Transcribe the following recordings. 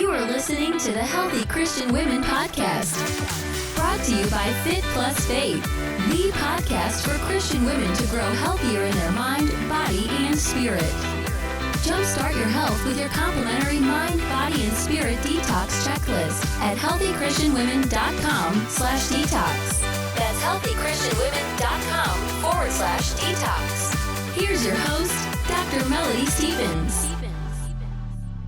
You are listening to the Healthy Christian Women Podcast, brought to you by Fit+Faith, the podcast for Christian women to grow healthier in their mind, body, and spirit. Jumpstart your health with your complimentary mind, body, and spirit detox checklist at healthychristianwomen.com/detox. That's healthychristianwomen.com/detox. Here's your host, Dr. Melody Stevens.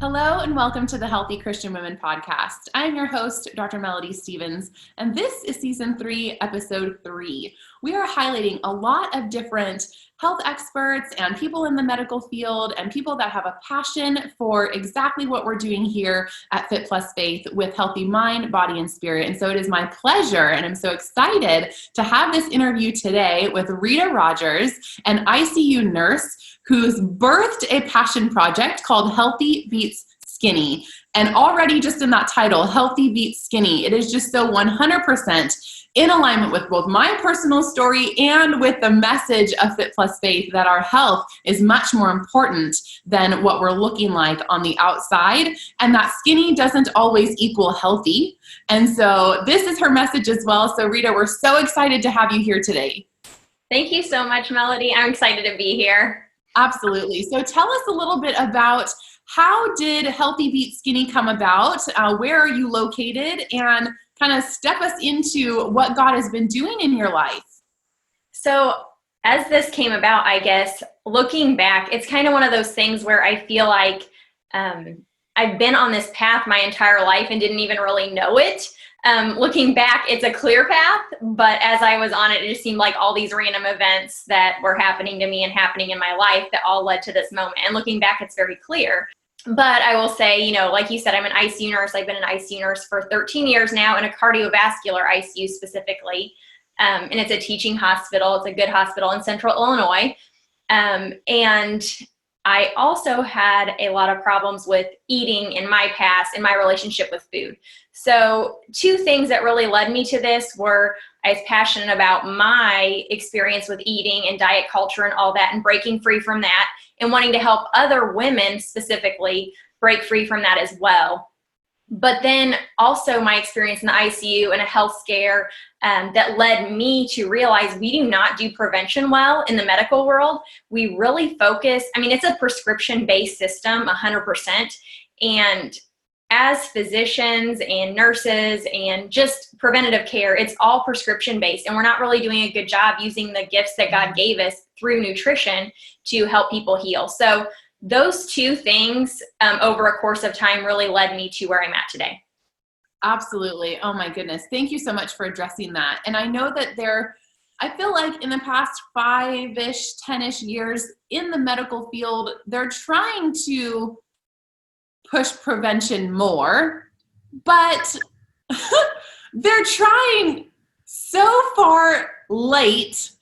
Hello and welcome to the Healthy Christian Women Podcast. I'm your host, Dr. Melody Stevens, and this is Season 3, Episode 3. We are highlighting a lot of different health experts and people in the medical field and people that have a passion for exactly what we're doing here at Fit+Faith with healthy mind, body, and spirit. And so it is my pleasure, and I'm so excited to have this interview today with Rita Rogers, an ICU nurse who's birthed a passion project called Healthy Beats Skinny. And already just in that title, Healthy Beats Skinny, it is just so 100% in alignment with both my personal story and with the message of Fit+Faith that our health is much more important than what we're looking like on the outside, and that skinny doesn't always equal healthy. And so this is her message as well. So Rita, we're so excited to have you here today. Thank you so much, Melody. I'm excited to be here. Absolutely. So tell us a little bit about how did Healthy Beat Skinny come about? Where are you located? And kind of step us into what God has been doing in your life. So as this came about, I guess, looking back, it's kind of one of those things where I feel like I've been on this path my entire life and didn't even really know it. Looking back, it's a clear path, but as I was on it, it just seemed like all these random events that were happening to me and happening in my life that all led to this moment. And looking back, it's very clear. But I will say, like you said, I'm an ICU nurse. I've been an ICU nurse for 13 years now in a cardiovascular ICU specifically. And it's a teaching hospital. It's a good hospital in Central Illinois. And I also had a lot of problems with eating in my past, in my relationship with food. So two things that really led me to this were I was passionate about my experience with eating and diet culture and all that and breaking free from that and wanting to help other women specifically break free from that as well. But then also my experience in the ICU and a health scare that led me to realize we do not do prevention well in the medical world. We really focus, it's a prescription-based system, 100%. And as physicians and nurses and just preventative care, it's all prescription-based. And we're not really doing a good job using the gifts that God gave us through nutrition to help people heal. So those two things over a course of time really led me to where I'm at today. Absolutely. Oh my goodness. Thank you so much for addressing that. And I know that I feel like in the past 5-ish, 10-ish years in the medical field, they're trying to push prevention more, but they're trying so far late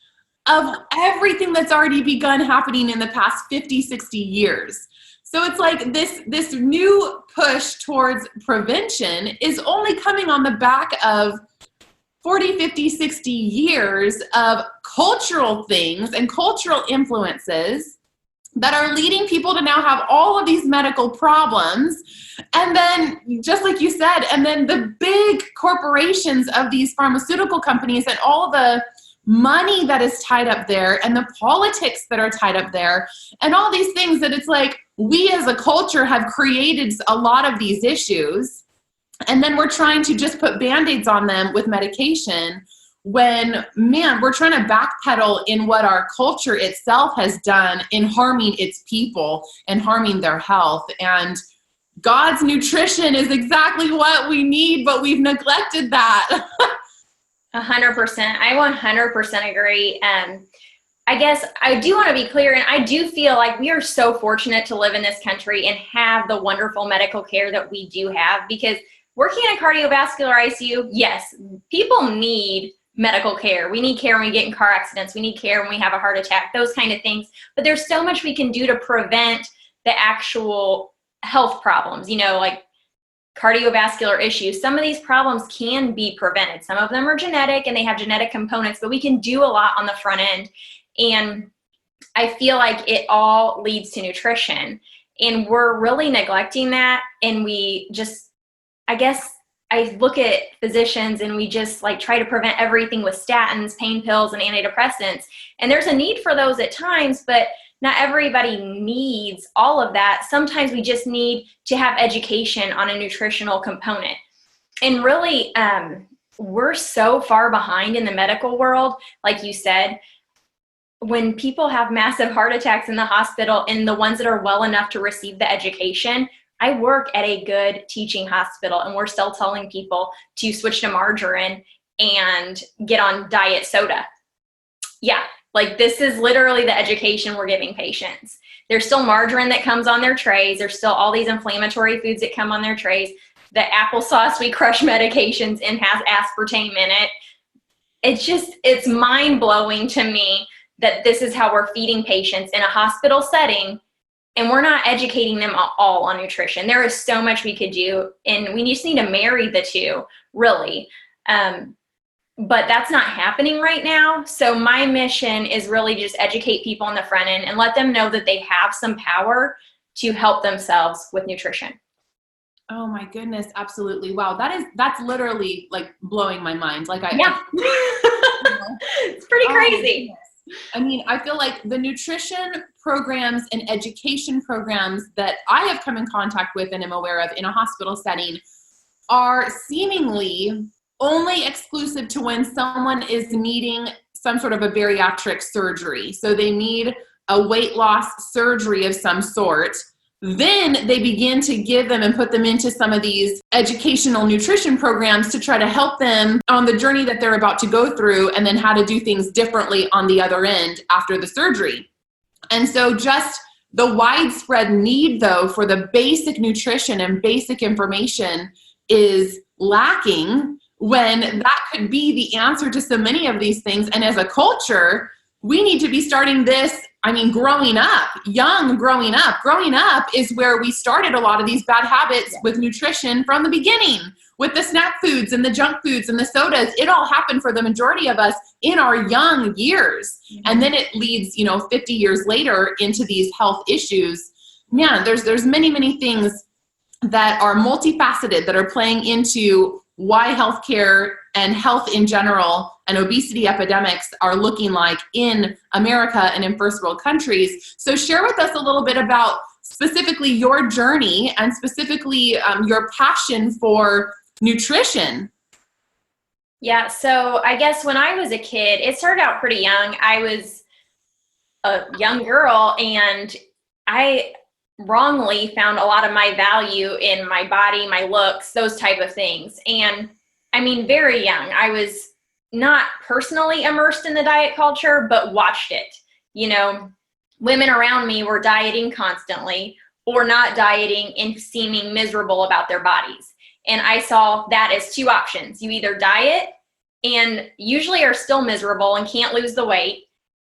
of everything that's already begun happening in the past 50, 60 years. So it's like this new push towards prevention is only coming on the back of 40, 50, 60 years of cultural things and cultural influences that are leading people to now have all of these medical problems. And then, just like you said, and then the big corporations of these pharmaceutical companies and all the money that is tied up there and the politics that are tied up there and all these things that it's like we as a culture have created a lot of these issues. And then we're trying to just put Band-Aids on them with medication when, we're trying to backpedal in what our culture itself has done in harming its people and harming their health. And God's nutrition is exactly what we need, but we've neglected that. 100%. I 100% agree. I guess I do want to be clear, and I do feel like we are so fortunate to live in this country and have the wonderful medical care that we do have, because working in a cardiovascular ICU, yes, people need medical care. We need care when we get in car accidents. We need care when we have a heart attack, those kind of things. But there's so much we can do to prevent the actual health problems, like cardiovascular issues. Some of these problems can be prevented. Some of them are genetic and they have genetic components, but we can do a lot on the front end. And I feel like it all leads to nutrition. And we're really neglecting that. And we just, I guess I look at physicians and we just like try to prevent everything with statins, pain pills, and antidepressants. And there's a need for those at times, but not everybody needs all of that. Sometimes we just need to have education on a nutritional component. And really, we're so far behind in the medical world, like you said. When people have massive heart attacks in the hospital, and the ones that are well enough to receive the education, I work at a good teaching hospital, and we're still telling people to switch to margarine and get on diet soda. Yeah, like this is literally the education we're giving patients. There's still margarine that comes on their trays. There's still all these inflammatory foods that come on their trays. The applesauce we crush medications in has aspartame in it. It's mind-blowing to me that this is how we're feeding patients in a hospital setting, and we're not educating them all on nutrition. There is so much we could do, and we just need to marry the two, really. But that's not happening right now. So my mission is really just educate people on the front end and let them know that they have some power to help themselves with nutrition. Oh my goodness, absolutely. Wow, that's literally like blowing my mind. Like It's pretty crazy. I mean, I feel like the nutrition programs and education programs that I have come in contact with and am aware of in a hospital setting are seemingly only exclusive to when someone is needing some sort of a bariatric surgery. So they need a weight loss surgery of some sort. Then they begin to give them and put them into some of these educational nutrition programs to try to help them on the journey that they're about to go through, and then how to do things differently on the other end after the surgery. And so just the widespread need, though, for the basic nutrition and basic information is lacking, when that could be the answer to so many of these things. And as a culture, we need to be starting this. I mean, growing up is where we started a lot of these bad habits with nutrition from the beginning, with the snack foods and the junk foods and the sodas. It all happened for the majority of us in our young years. Mm-hmm. And then it leads, 50 years later into these health issues. Man, there's many, many things that are multifaceted that are playing into why healthcare and health in general and obesity epidemics are looking like in America and in first world countries. So share with us a little bit about specifically your journey and specifically your passion for nutrition. Yeah, so I guess when I was a kid, it started out pretty young. I was a young girl, and I wrongly found a lot of my value in my body, my looks, those type of things. And I mean, very young. I was not personally immersed in the diet culture, but watched it. Women around me were dieting constantly or not dieting and seeming miserable about their bodies. And I saw that as two options. You either diet and usually are still miserable and can't lose the weight,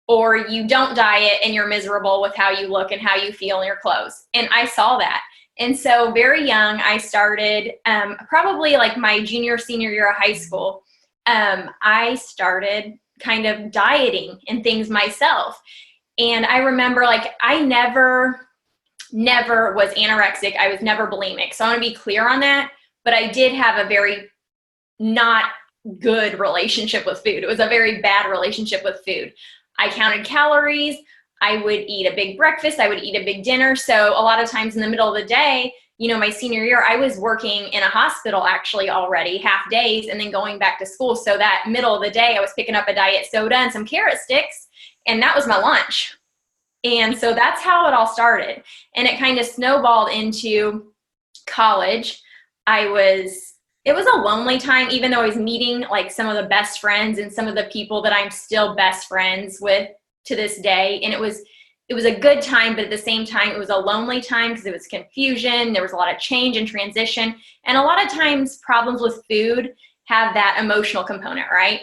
or you don't diet and you're miserable with how you look and how you feel in your clothes. And I saw that. And so very young, I started probably like my junior, senior year of high school. I started kind of dieting and things myself. And I remember I never was anorexic. I was never bulimic. So I want to be clear on that. But I did have a very not good relationship with food. It was a very bad relationship with food. I counted calories. I would eat a big breakfast. I would eat a big dinner. So a lot of times in the middle of the day, my senior year, I was working in a hospital actually already, half days, and then going back to school. So that middle of the day, I was picking up a diet soda and some carrot sticks, and that was my lunch. And so that's how it all started. And it kind of snowballed into college. It was a lonely time, even though I was meeting some of the best friends and some of the people that I'm still best friends with to this day. And it was a good time, but at the same time, it was a lonely time because it was confusion. There was a lot of change and transition. And a lot of times problems with food have that emotional component, right?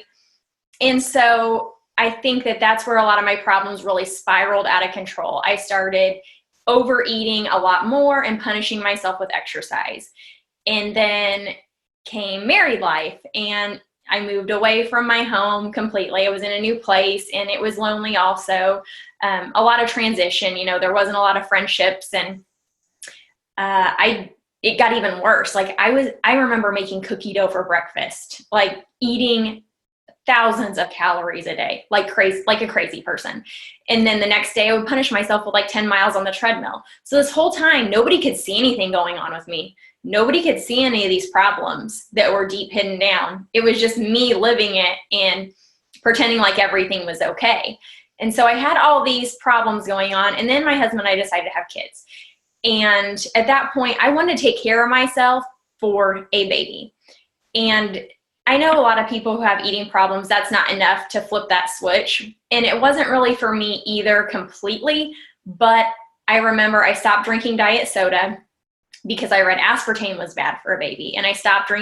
And so I think that that's where a lot of my problems really spiraled out of control. I started overeating a lot more and punishing myself with exercise. And then came married life, and I moved away from my home completely. I was in a new place, and it was lonely also. A lot of transition, there wasn't a lot of friendships, and it got even worse. Like I remember making cookie dough for breakfast, like eating thousands of calories a day, like a crazy person. And then the next day I would punish myself with like 10 miles on the treadmill. So this whole time, nobody could see anything going on with me. Nobody could see any of these problems that were deep hidden down. It was just me living it and pretending like everything was okay. And so I had all these problems going on. And then my husband and I decided to have kids. And at that point, I wanted to take care of myself for a baby. And I know a lot of people who have eating problems, that's not enough to flip that switch. And it wasn't really for me either completely, but I remember I stopped drinking diet soda because I read aspartame was bad for a baby. And I stopped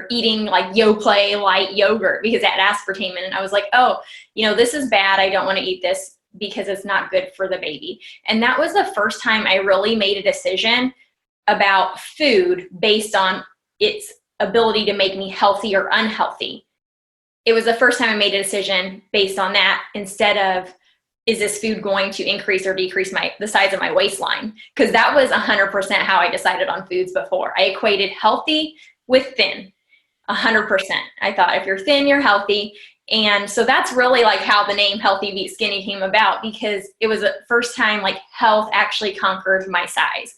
eating like Yoplait light yogurt because it had aspartame in it. And I was like, oh, this is bad. I don't want to eat this because it's not good for the baby. And that was the first time I really made a decision about food based on its ability to make me healthy or unhealthy. It was the first time I made a decision based on that instead of, is this food going to increase or decrease the size of my waistline? Because that was 100% how I decided on foods before. I equated healthy with thin, 100%. I thought if you're thin, you're healthy. And so that's really like how the name Healthy Beat Skinny came about, because it was the first time like health actually conquered my size.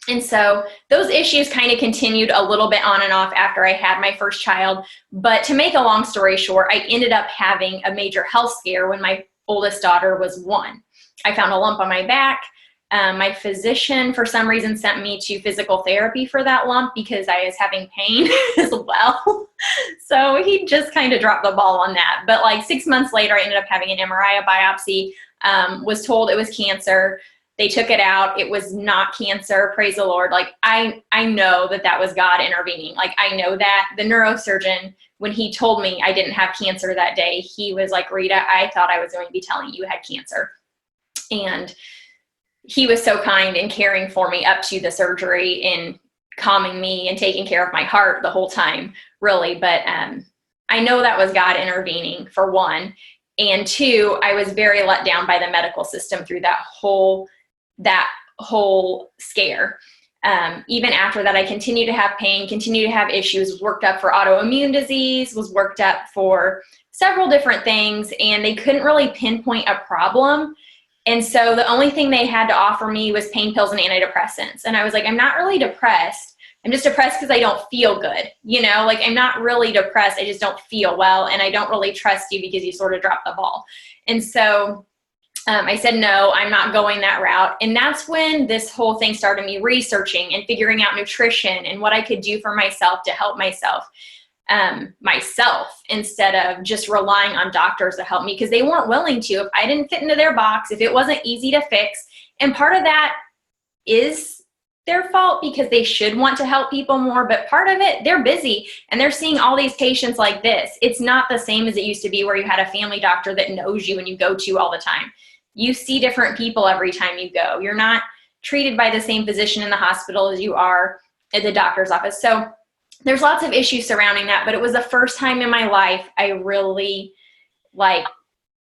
And so those issues kind of continued a little bit on and off after I had my first child. But to make a long story short, I ended up having a major health scare when my oldest daughter was 1. I found a lump on my back. My physician, for some reason, sent me to physical therapy for that lump because I was having pain as well. So he just kind of dropped the ball on that. But like 6 months later, I ended up having an MRI, a biopsy, was told it was cancer. They took it out. It was not cancer. Praise the Lord. Like I know that was God intervening. Like I know that the neurosurgeon, when he told me I didn't have cancer that day, he was like, Rita, I thought I was going to be telling you had cancer. And he was so kind and caring for me up to the surgery and calming me and taking care of my heart the whole time, really. But I know that was God intervening, for one. And two, I was very let down by the medical system through that whole scare. Even after that, I continued to have pain, continued to have issues, was worked up for autoimmune disease, was worked up for several different things, and they couldn't really pinpoint a problem. And so the only thing they had to offer me was pain pills and antidepressants. And I was like, I'm not really depressed. I'm just depressed because I don't feel good. Like I'm not really depressed. I just don't feel well. And I don't really trust you because you sort of dropped the ball. And so I said, no, I'm not going that route. And that's when this whole thing started me researching and figuring out nutrition and what I could do for myself to help myself instead of just relying on doctors to help me, because they weren't willing to. If I didn't fit into their box, if it wasn't easy to fix, and part of that is their fault because they should want to help people more, but part of it, they're busy and they're seeing all these patients like this. It's not the same as it used to be where you had a family doctor that knows you and you go to all the time. You see different people every time you go. You're not treated by the same physician in the hospital as you are at the doctor's office. So there's lots of issues surrounding that, but it was the first time in my life I really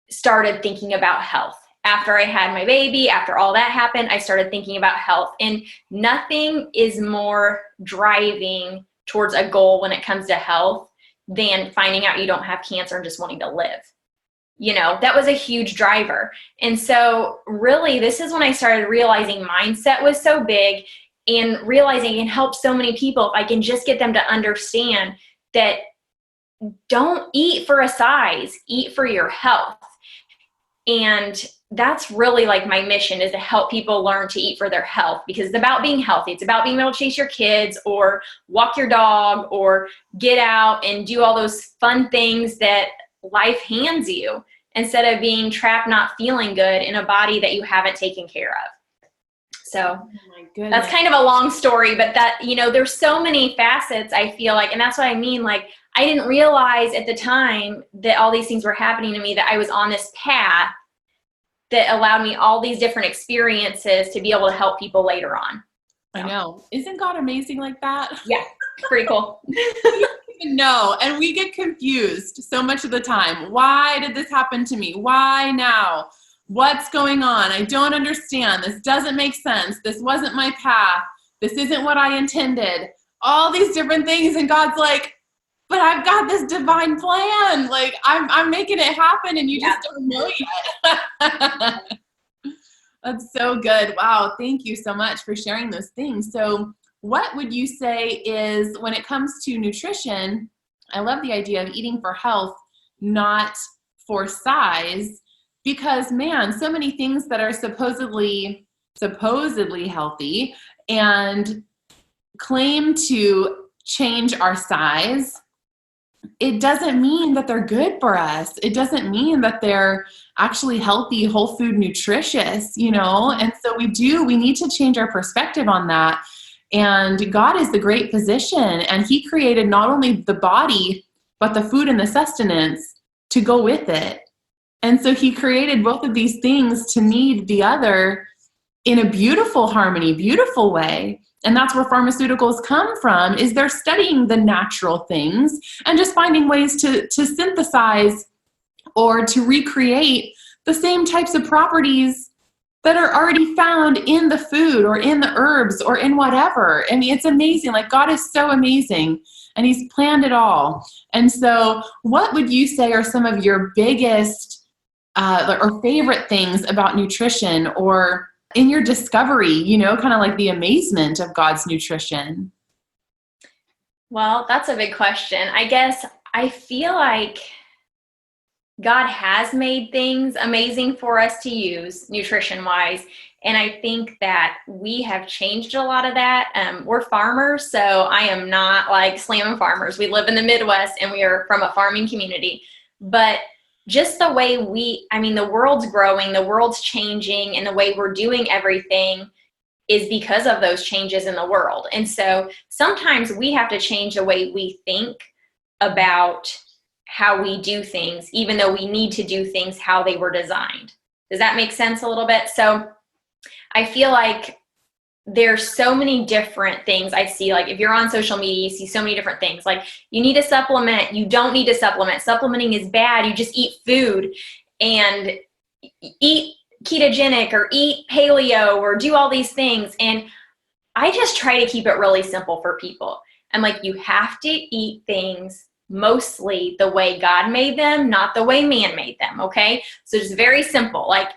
started thinking about health. After I had my baby, after all that happened, I started thinking about health. And nothing is more driving towards a goal when it comes to health than finding out you don't have cancer and just wanting to live. That was a huge driver. And so really, this is when I started realizing mindset was so big, and realizing it can help so many people if I can just get them to understand that don't eat for a size, eat for your health. And that's really like my mission, is to help people learn to eat for their health, because it's about being healthy. It's about being able to chase your kids or walk your dog or get out and do all those fun things that life hands you, instead of being trapped, not feeling good in a body that you haven't taken care of. So that's kind of a long story, but that, there's so many facets, I feel like, and that's what I mean. Like, I didn't realize at the time that all these things were happening to me, that I was on this path that allowed me all these different experiences to be able to help people later on. So. I know. Isn't God amazing like that? Yeah. Pretty cool. No, and we get confused so much of the time. Why did this happen to me? Why now? What's going on? I don't understand. This doesn't make sense. This wasn't my path. this isn't what I intended, all these different things. And God's like, but I've got this divine plan. Like I'm making it happen and you just don't know yet. That's so good. Wow. Thank you so much for sharing those things. So what would you say is, when it comes to nutrition, I love the idea of eating for health, not for size, because man, so many things that are supposedly healthy and claim to change our size, it doesn't mean that they're good for us. It doesn't mean that they're actually healthy, whole food, nutritious, And so we need to change our perspective on that. And God is the great physician, and he created not only the body, but the food and the sustenance to go with it. And so he created both of these things to need the other in a beautiful harmony, beautiful way. And that's where pharmaceuticals come from, is they're studying the natural things and just finding ways to synthesize or to recreate the same types of properties that are already found in the food or in the herbs or in whatever. I mean, it's amazing. Like, God is so amazing, and he's planned it all. And so what would you say are some of your biggest or favorite things about nutrition, or in your discovery, kind of like the amazement of God's nutrition? Well, that's a big question. I guess I feel like God has made things amazing for us to use nutrition-wise. And I think that we have changed a lot of that. We're farmers, so I am not like slamming farmers. We live in the Midwest and we are from a farming community. But just the way the world's growing, the world's changing, and the way we're doing everything is because of those changes in the world. And so sometimes we have to change the way we think about how we do things, even though we need to do things how they were designed. Does that make sense a little bit? So I feel like there's so many different things I see. Like, if you're on social media, you see so many different things. Like, you need a supplement, you don't need a supplement. Supplementing is bad. You just eat food and eat ketogenic or eat paleo or do all these things. And I just try to keep it really simple for people. I'm like, you have to eat things mostly the way God made them, not the way man made them, okay? So just very simple. Like,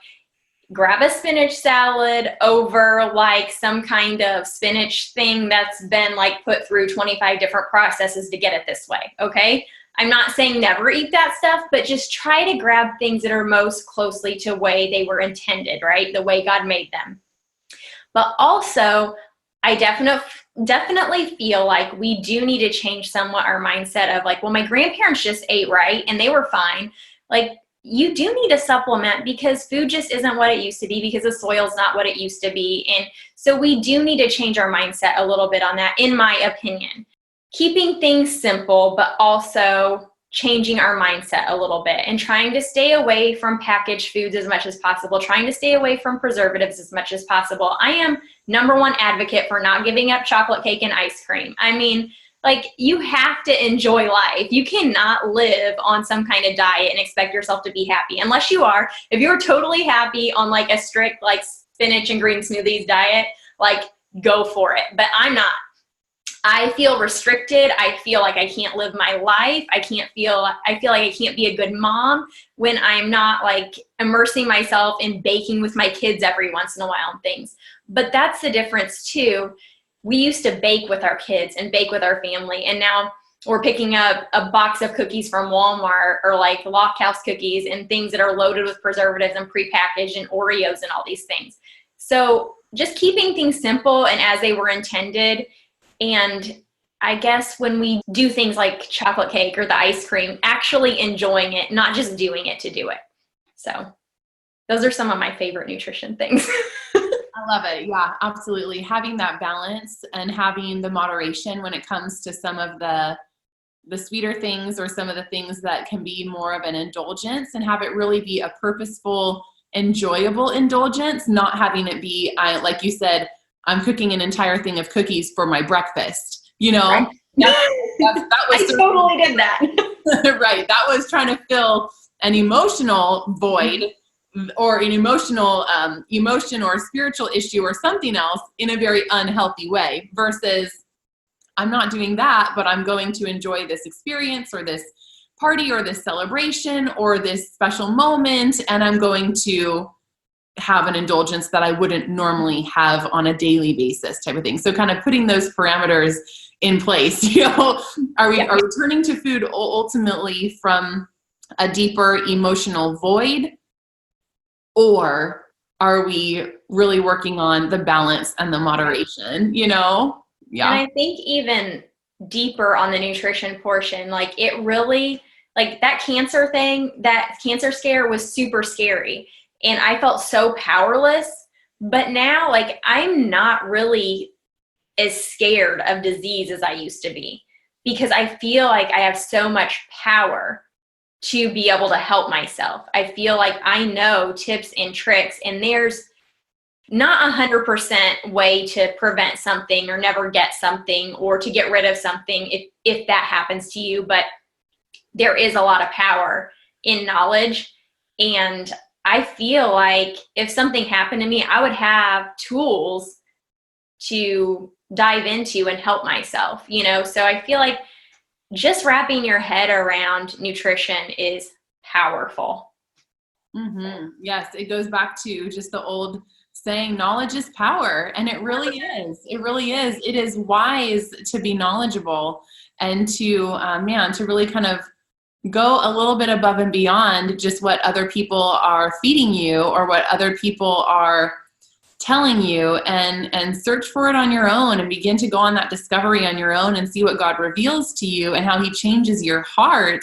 grab a spinach salad over like some kind of spinach thing that's been like put through 25 different processes to get it this way, okay? I'm not saying never eat that stuff, but just try to grab things that are most closely to the way they were intended, right? The way God made them. But also, I definitely feel like we do need to change somewhat our mindset of like, well, my grandparents just ate right and they were fine. Like, you do need a supplement because food just isn't what it used to be, because the soil's not what it used to be. And so we do need to change our mindset a little bit on that, in my opinion. Keeping things simple, but also changing our mindset a little bit and trying to stay away from packaged foods as much as possible, trying to stay away from preservatives as much as possible. I am #1 advocate for not giving up chocolate cake and ice cream. I mean, like, you have to enjoy life. You cannot live on some kind of diet and expect yourself to be happy. Unless you are. If you're totally happy on like a strict like spinach and green smoothies diet, like, go for it. But I'm not. I feel restricted. I feel like I can't live my life. I feel like I can't be a good mom when I'm not like immersing myself in baking with my kids every once in a while and things. But that's the difference too. We used to bake with our kids and bake with our family, and now we're picking up a box of cookies from Walmart or like Loft House cookies and things that are loaded with preservatives and prepackaged and Oreos and all these things. So just keeping things simple and as they were intended. And I guess when we do things like chocolate cake or the ice cream, actually enjoying it, not just doing it to do it. So those are some of my favorite nutrition things. I love it. Yeah, absolutely. Having that balance and having the moderation when it comes to some of the sweeter things or some of the things that can be more of an indulgence, and have it really be a purposeful, enjoyable indulgence, not having it be, like you said, I'm cooking an entire thing of cookies for my breakfast, Right. That was I totally did that. Right. That was trying to fill an emotional void or an emotion or a spiritual issue or something else in a very unhealthy way, versus I'm not doing that, but I'm going to enjoy this experience or this party or this celebration or this special moment, and I'm going to have an indulgence that I wouldn't normally have on a daily basis, type of thing. So kind of putting those parameters in place, are we turning to food ultimately from a deeper emotional void, or are we really working on the balance and the moderation, Yeah. And I think even deeper on the nutrition portion, like it really, like that cancer thing, that cancer scare was super scary. And I felt so powerless. But now, like, I'm not really as scared of disease as I used to be, because I feel like I have so much power to be able to help myself. I feel like I know tips and tricks, and there's not 100% way to prevent something or never get something or to get rid of something if that happens to you, but there is a lot of power in knowledge. And I feel like if something happened to me, I would have tools to dive into and help myself, So I feel like just wrapping your head around nutrition is powerful. Mm-hmm. Yes, it goes back to just the old saying, knowledge is power. And it really is. It really is. It is wise to be knowledgeable and to really kind of go a little bit above and beyond just what other people are feeding you or what other people are telling you, and search for it on your own and begin to go on that discovery on your own and see what God reveals to you and how he changes your heart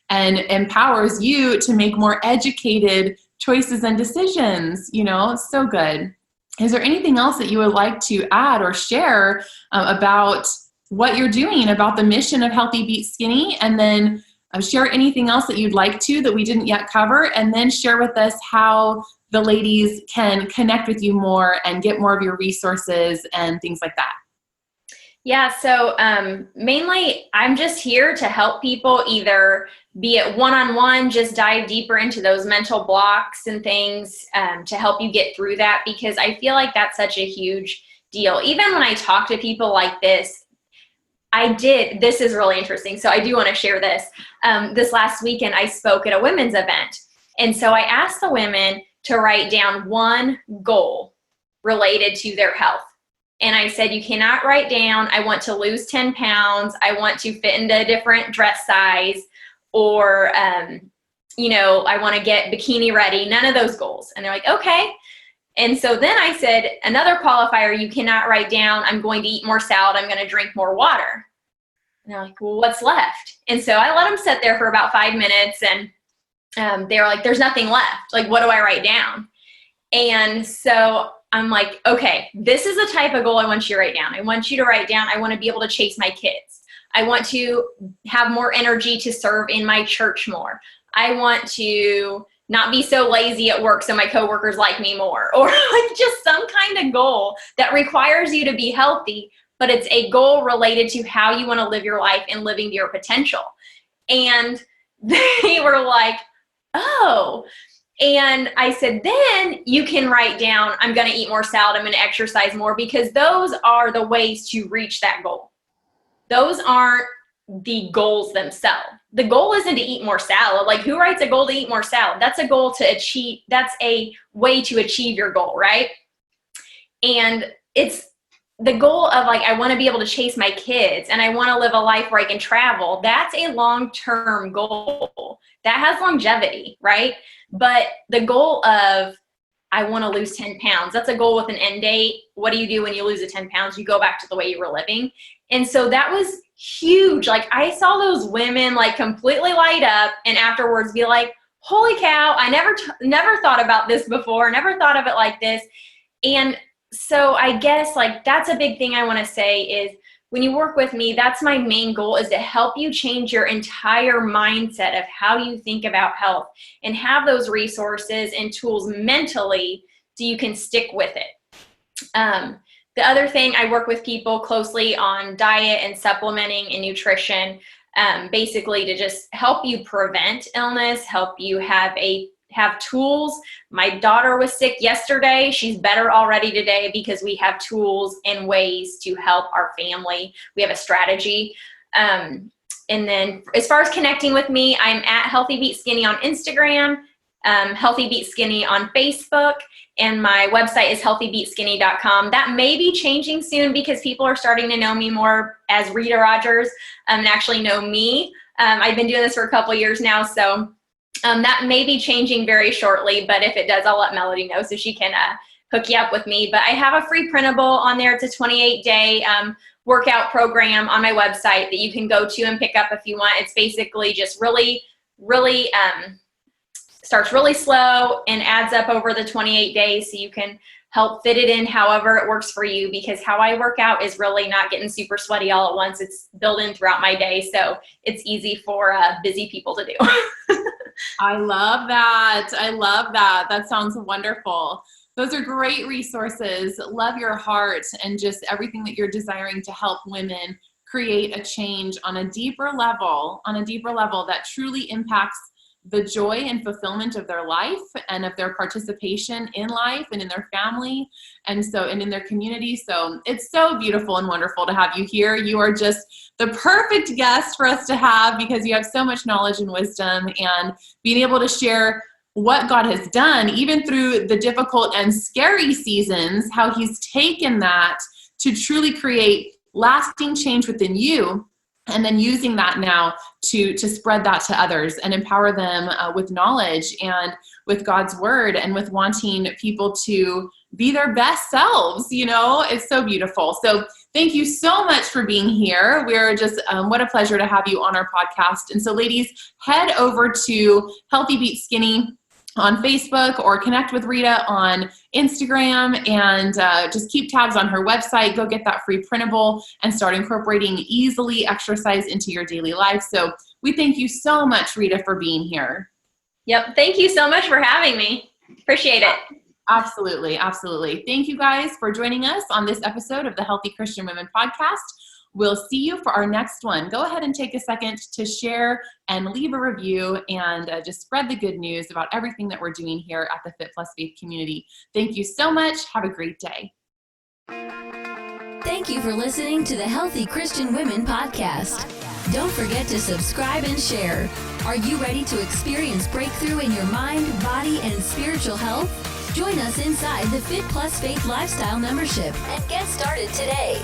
and empowers you to make more educated choices and decisions. So good. Is there anything else that you would like to add or share about what you're doing, about the mission of Healthy Beat Skinny? And then share anything else that you'd like to that we didn't yet cover, and then share with us how the ladies can connect with you more and get more of your resources and things like that. Yeah, so mainly I'm just here to help people, either be it one-on-one, just dive deeper into those mental blocks and things to help you get through that, because I feel like that's such a huge deal. Even when I talk to people like this, this is really interesting. So I do want to share this. This last weekend, I spoke at a women's event. And so I asked the women to write down one goal related to their health. And I said, you cannot write down, I want to lose 10 pounds, I want to fit into a different dress size, or, I want to get bikini ready, none of those goals. And they're like, okay. And so then I said, another qualifier you cannot write down, I'm going to eat more salad, I'm going to drink more water. And they're like, well, what's left? And so I let them sit there for about 5 minutes, and they were like, there's nothing left. Like, what do I write down? And so I'm like, okay, this is the type of goal I want you to write down. I want you to write down, I want to be able to chase my kids. I want to have more energy to serve in my church more. I want to not be so lazy at work so my coworkers like me more, or like just some kind of goal that requires you to be healthy, but it's a goal related to how you want to live your life and living to your potential. And they were like, oh. And I said, then you can write down, I'm going to eat more salad, I'm going to exercise more, because those are the ways to reach that goal. Those aren't the goals themselves. The goal isn't to eat more salad. Like, who writes a goal to eat more salad? That's a goal to achieve. That's a way to achieve your goal, right? And it's the goal of, like, I want to be able to chase my kids and I want to live a life where I can travel. That's a long-term goal that has longevity, right? But the goal of, I want to lose 10 pounds, that's a goal with an end date. What do you do when you lose the 10 pounds? You go back to the way you were living. And so that was huge. Like, I saw those women like completely light up and afterwards be like, holy cow, I never thought about this before, never thought of it like this. And so I guess, like, that's a big thing I want to say is, when you work with me, that's my main goal, is to help you change your entire mindset of how you think about health and have those resources and tools mentally so you can stick with it. The other thing, I work with people closely on diet and supplementing and nutrition, basically to just help you prevent illness, help you have a have tools. My daughter was sick yesterday. She's better already today because we have tools and ways to help our family. We have a strategy. And then as far as connecting with me, I'm at Healthy Beat Skinny on Instagram, Healthy Beat Skinny on Facebook, and my website is healthybeatskinny.com. That may be changing soon because people are starting to know me more as Rita Rogers and actually know me. I've been doing this for a couple years now, so that may be changing very shortly, but if it does, I'll let Melody know so she can hook you up with me. But I have a free printable on there. It's a 28-day workout program on my website that you can go to and pick up if you want. It's basically just really starts really slow and adds up over the 28 days so you can help fit it in however it works for you, because how I work out is really not getting super sweaty all at once. It's built in throughout my day, so it's easy for busy people to do. I love that. I love that. That sounds wonderful. Those are great resources. Love your heart and just everything that you're desiring to help women create a change on a deeper level that truly impacts the joy and fulfillment of their life and of their participation in life and in their family and in their community. So it's so beautiful and wonderful to have you here. You are just the perfect guest for us to have because you have so much knowledge and wisdom, and being able to share what God has done, even through the difficult and scary seasons, how he's taken that to truly create lasting change within you, and then using that now to spread that to others and empower them with knowledge and with God's word and with wanting people to be their best selves. It's so beautiful. So thank you so much for being here. We're just, what a pleasure to have you on our podcast. And so ladies, head over to Healthy Beat Skinny on Facebook or connect with Rita on Instagram, and just keep tabs on her website. Go get that free printable and start incorporating easily exercise into your daily life. So we thank you so much, Rita, for being here. Yep. Thank you so much for having me. Appreciate it. Absolutely. Absolutely. Thank you guys for joining us on this episode of the Healthy Christian Women podcast. We'll see you for our next one. Go ahead and take a second to share and leave a review and just spread the good news about everything that we're doing here at the Fit+Faith community. Thank you so much. Have a great day. Thank you for listening to the Healthy Christian Women podcast. Don't forget to subscribe and share. Are you ready to experience breakthrough in your mind, body, and spiritual health? Join us inside the Fit+Faith lifestyle membership and get started today.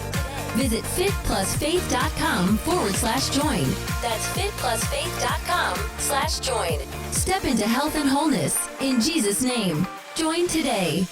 Visit fitplusfaith.com/join. That's fitplusfaith.com/join. Step into health and wholeness in Jesus' name. Join today.